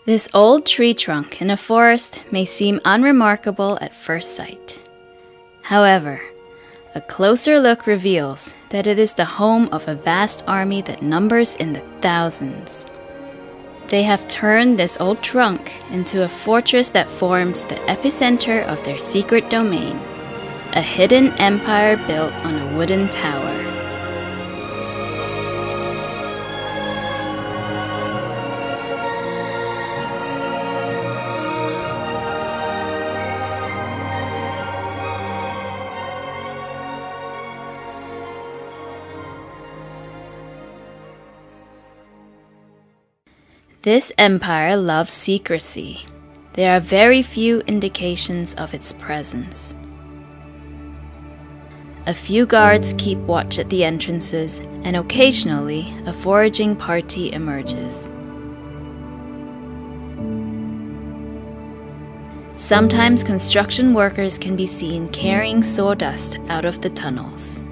This old tree trunk in a forest may seem unremarkable at first sight. However, a closer look reveals that it is the home of a vast army that numbers in the thousands. They have turned this old trunk into a fortress that forms the epicenter of their secret domain, a hidden empire built on a wooden tower. This empire loves secrecy. There are very few indications of its presence. A few guards keep watch at the entrances, and occasionally a foraging party emerges. Sometimes construction workers can be seen carrying sawdust out of the tunnels.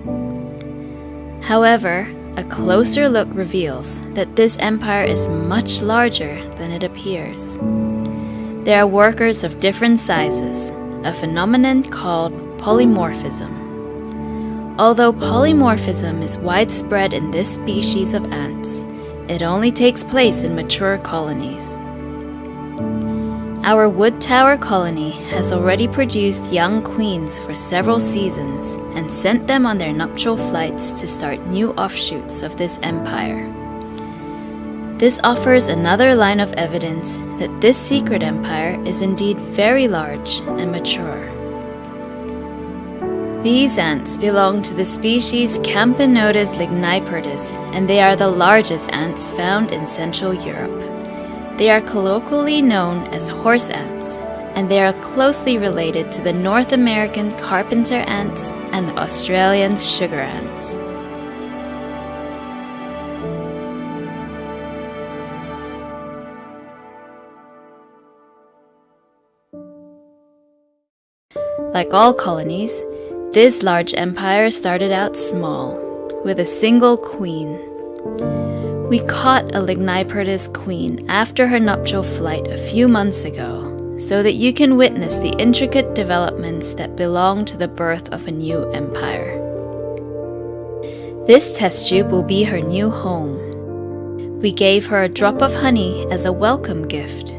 However, a closer look reveals that this empire is much larger than it appears. There are workers of different sizes, a phenomenon called polymorphism. Although polymorphism is widespread in this species of ants, it only takes place in mature colonies. Our wood tower colony has already produced young queens for several seasons and sent them on their nuptial flights to start new offshoots of this empire. This offers another line of evidence that this secret empire is indeed very large and mature. These ants belong to the species Camponotus ligniperdus, and they are the largest ants found in Central Europe. They are colloquially known as horse ants, and they are closely related to the North American carpenter ants and the Australian sugar ants. Like all colonies, this large empire started out small, with a single queen. We caught a ligniperdus queen after her nuptial flight a few months ago, so that you can witness the intricate developments that belong to the birth of a new empire. This test tube will be her new home. We gave her a drop of honey as a welcome gift.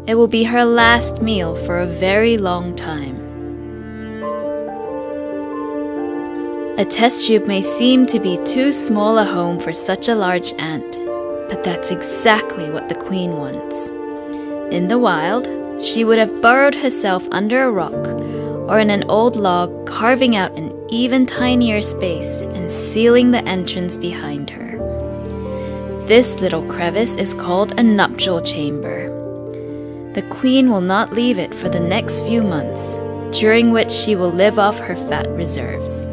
It will be her last meal for a very long time. A test tube may seem to be too small a home for such a large ant, but that's exactly what the queen wants. In the wild, she would have burrowed herself under a rock or in an old log, carving out an even tinier space and sealing the entrance behind her. This little crevice is called a nuptial chamber. The queen will not leave it for the next few months, during which she will live off her fat reserves.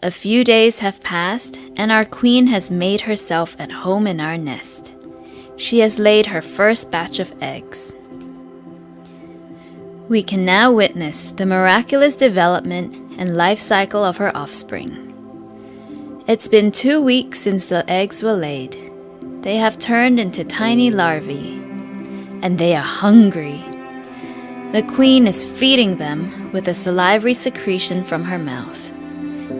A few days have passed, and our queen has made herself at home in our nest. She has laid her first batch of eggs. We can now witness the miraculous development and life cycle of her offspring. It's been 2 weeks since the eggs were laid. They have turned into tiny larvae, and they are hungry. The queen is feeding them with a salivary secretion from her mouth.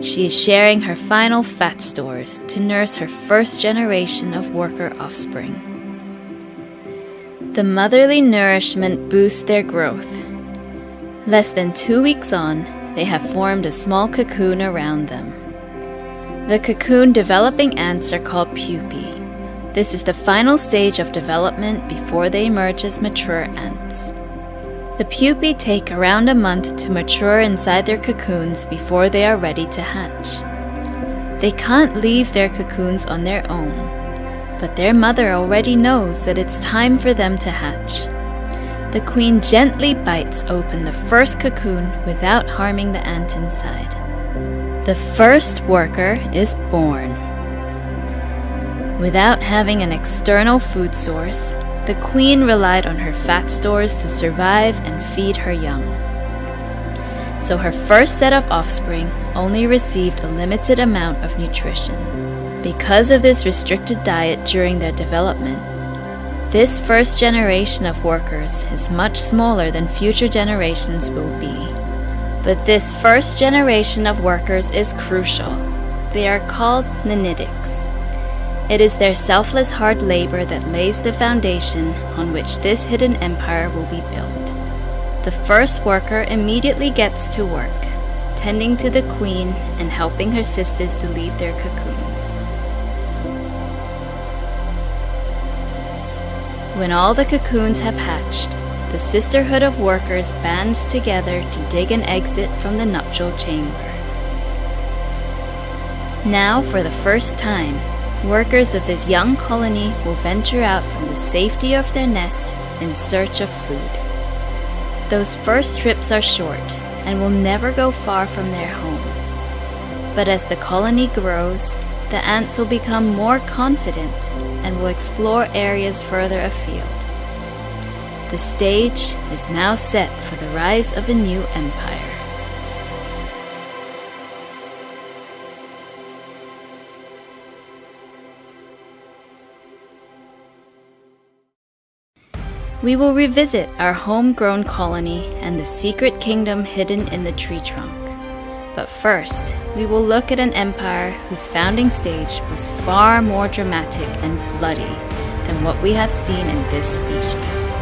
She is sharing her final fat stores to nurse her first generation of worker offspring. The motherly nourishment boosts their growth. Less than 2 weeks on, they have formed a small cocoon around them. The cocoon developing ants are called pupae. This is the final stage of development before they emerge as mature ants. The pupae take around a month to mature inside their cocoons before they are ready to hatch. They can't leave their cocoons on their own, but their mother already knows that it's time for them to hatch. The queen gently bites open the first cocoon without harming the ant inside. The first worker is born. Without having an external food source, the queen relied on her fat stores to survive and feed her young. so her first set of offspring only received a limited amount of nutrition. Because of this restricted diet during their development, this first generation of workers is much smaller than future generations will be. But this first generation of workers is crucial. They are called nanitics. It is their selfless hard labor that lays the foundation on which this hidden empire will be built. The first worker immediately gets to work, tending to the queen and helping her sisters to leave their cocoons. When all the cocoons have hatched, the sisterhood of workers bands together to dig an exit from the nuptial chamber. Now, for the first time, workers of this young colony will venture out from the safety of their nest in search of food. Those first trips are short and will never go far from their home. But as the colony grows, the ants will become more confident and will explore areas further afield. The stage is now set for the rise of a new empire. We will revisit our homegrown colony and the secret kingdom hidden in the tree trunk. But first, we will look at an empire whose founding stage was far more dramatic and bloody than what we have seen in this species.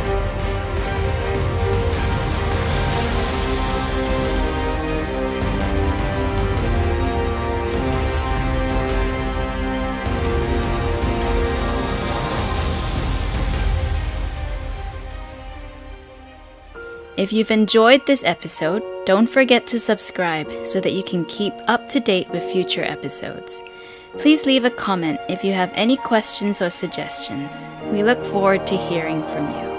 If you've enjoyed this episode, don't forget to subscribe so that you can keep up to date with future episodes. Please leave a comment if you have any questions or suggestions. We look forward to hearing from you.